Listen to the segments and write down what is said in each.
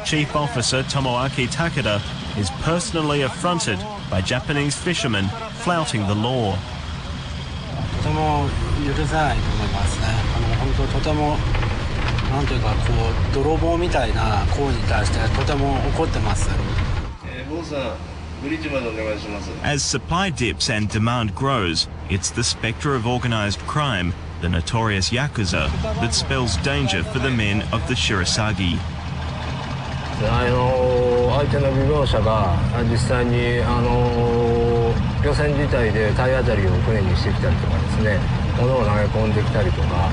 Chief Officer Tomoaki Takeda is personally affronted by Japanese fishermen flouting the law. とても許せないと思いますね。本当とてもなんというかこう泥棒みたいな行為に対してとても怒ってます。As supply dips and demand grows, it's the spectre of organized crime, the notorious Yakuza, that spells danger for the men of the Shirasagi. 相手の漁業者が実際に漁船自体で体当たりを船にしてきたりとかですね、物を投げ込んできたりとか、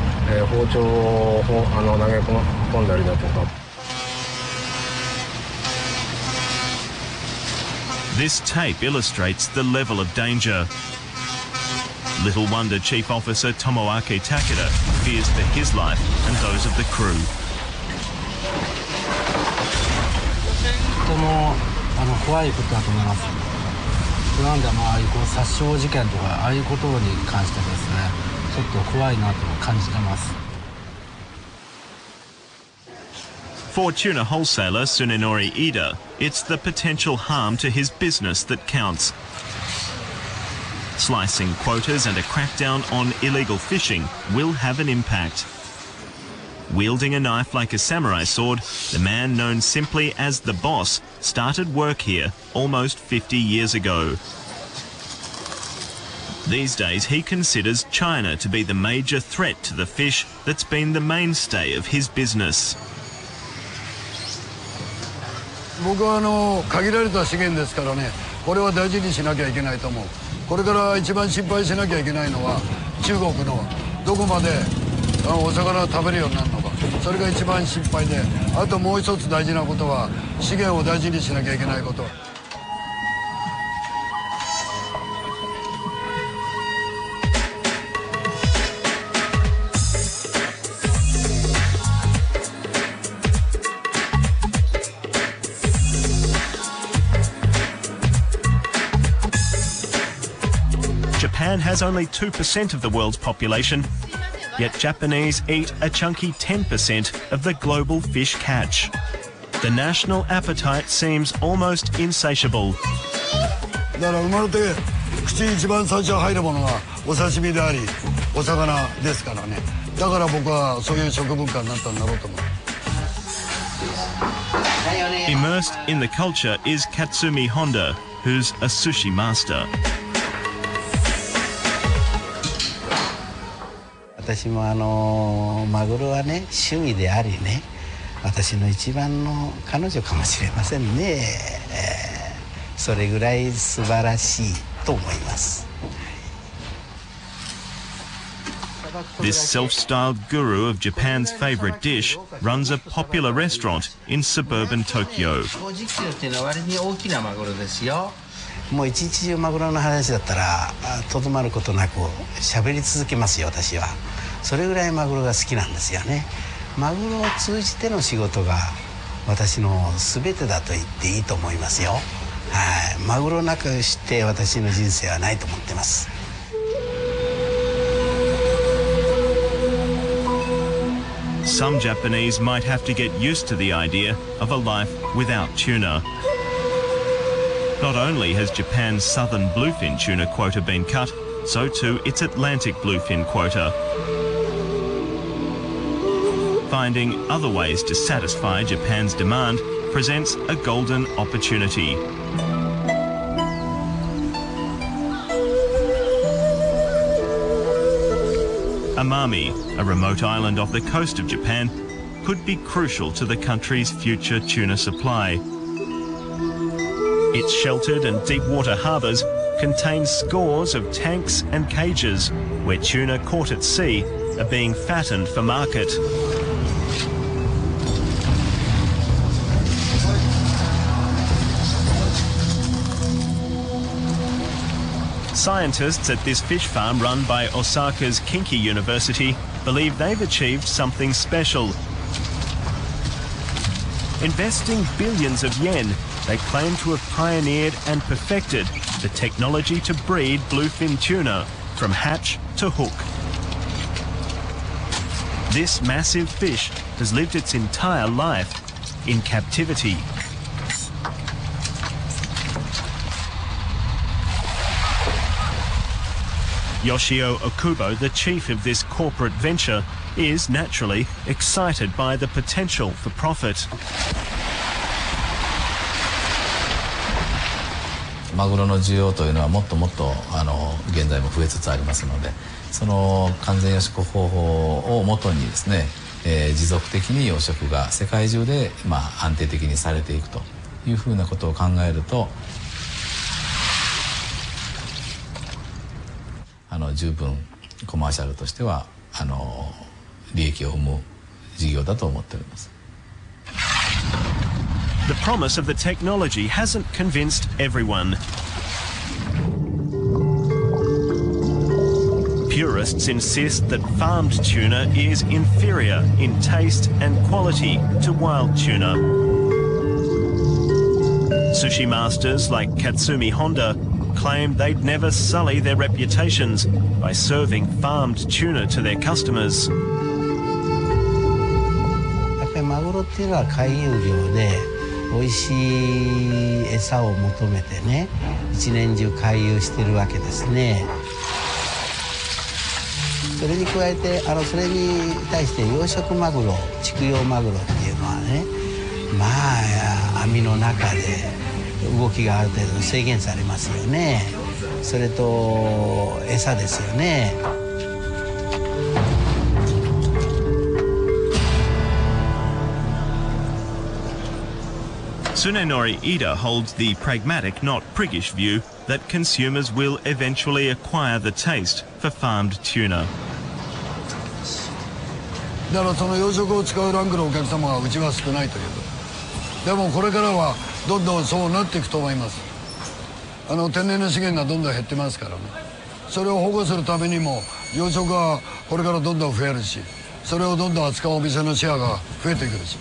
包丁を投げ込んだりだとか。This tape illustrates the level of danger. Little wonder Chief Officer Tomoaki Takeda fears for his life and those of the crew. とても怖いことだと思います。なんでああいう殺傷事件とかああいうことに関してですね、ちょっと怖いなと感じてます。For tuna wholesaler Tsunenori Ida, it's the potential harm to his business that counts. Slicing quotas and a crackdown on illegal fishing will have an impact. Wielding a knife like a samurai sword, the man known simply as the Boss started work here almost 50 years ago. These days he considers China to be the major threat to the fish that's been the mainstay of his business. 僕は限られた資源ですからね、これは大事にしなきゃいけないと思う。これから一番心配しなきゃいけないのは中国のどこまでお魚を食べるようになるのか、それが一番心配で、あともう一つ大事なことは資源を大事にしなきゃいけないこと。Japan has only 2% of the world's population, yet Japanese eat a chunky 10% of the global fish catch. The national appetite seems almost insatiable. だから生まれて口に一番最初入るものがお刺身でありお魚ですからね。だから僕はそういう食文化になったんだろうと思う。Immersed in the culture is Katsumi Honda, who's a sushi master. 私もマグロはね趣味でありね、私の一番の彼女かもしれませんね。それぐらい素晴らしいと思います。This self-styled guru of Japan's favorite dish runs a popular restaurant in suburban Tokyo. もう一日中マグロの話だったらとどまることなく喋り続けますよ、私は。それぐらいマグロが好きなんですよね。マグロを通じての仕事が私の全てだと言っていいと思いますよ。はい、マグロなくして私の人生はないと思ってます。Some Japanese might have to get used to the idea of a life without tuna. Not only has Japan's southern bluefin tuna quota been cut, so too its Atlantic bluefin quota. Finding other ways to satisfy Japan's demand presents a golden opportunity. Amami, a remote island off the coast of Japan, could be crucial to the country's future tuna supply. Its sheltered and deep water harbours contain scores of tanks and cages where tuna caught at sea are being fattened for market. Scientists at this fish farm run by Osaka's Kinki University believe they've achieved something special. Investing billions of yen, they claim to have pioneered and perfected the technology to breed bluefin tuna from hatch to hook. This massive fish has lived its entire life in captivity. Yoshio Okubo, the chief of this corporate venture, is naturally excited by the potential for profit. マグロの需要というのはもっともっと現在も増えつつありますので、その完全養殖方法をもとにですね、持続的に養殖が世界中で安定的にされていくというふうなことを考えると、十分コマーシャルとしては利益を生む事業だと思っております。The promise of the technology hasn't convinced everyone. Purists insist that farmed tuna is inferior in taste and quality to wild tuna. Sushi masters like Katsumi Honda claim they'd never sully their reputations by serving farmed tuna to their customers. やっぱりマグロっていうのは回遊漁で美味しい餌を求めてね、一年中回遊してるわけですね。それに加えてそれに対して養殖マグロ、畜養マグロっていうのはね、網の中で動きがある程度制限されますよね。それと餌ですよね。Tsunenori Ida holds the pragmatic, not priggish view that consumers will eventually acquire the taste for farmed tuna. だからその養殖を使うランクのお客様はうちは少ないということ。でもこれからはどんどんそうなっていくと思います。天然の資源がどんどん減ってますからね。それを保護するためにも養殖がこれからどんどん増えるし、それをどんどん扱うお店のシェアが増えてくるし。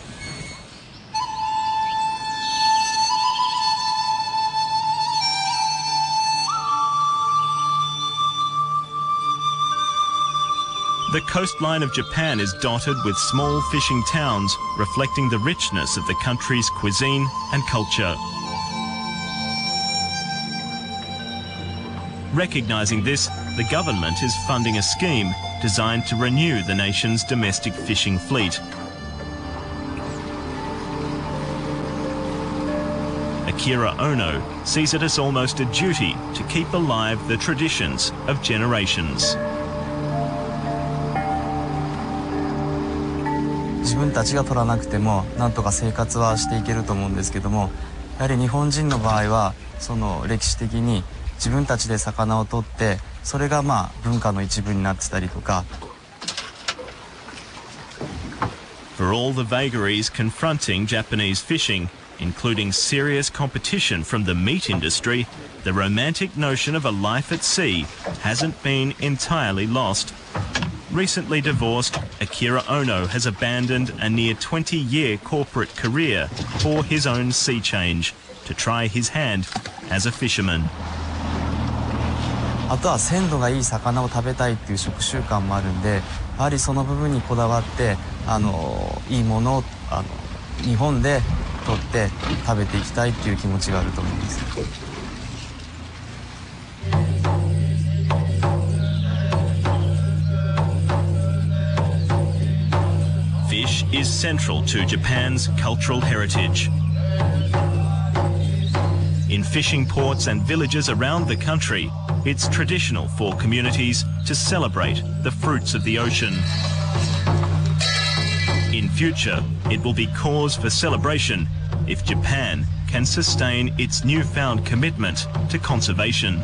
The coastline of Japan is dotted with small fishing towns, reflecting the richness of the country's cuisine and culture. Recognizing this, the government is funding a scheme designed to renew the nation's domestic fishing fleet. Akira Ono sees it as almost a duty to keep alive the traditions of generations. 自分たちが取らなくてもなんとか生活はしていけると思うんですけども、やはり日本人の場合はその歴史的に自分たちで魚を取ってそれが文化の一部になってたりとか。 For all the vagaries confronting Japanese fishing, including serious competition from the meat industry, the romantic notion of a life at sea hasn't been entirely lost. Recently divorced, Akira Ono has abandoned a near 20-year corporate career for his own sea change to try his hand as a fisherman. あとは鮮度がいい魚を食べたいっていう食習慣もあるんで、やはりその部分にこだわっていいものを日本で取って食べていきたいっていう気持ちがあると思います。 Fish is central to Japan's cultural heritage. In fishing ports and villages around the country, it's traditional for communities to celebrate the fruits of the ocean. In future, it will be cause for celebration if Japan can sustain its newfound commitment to conservation.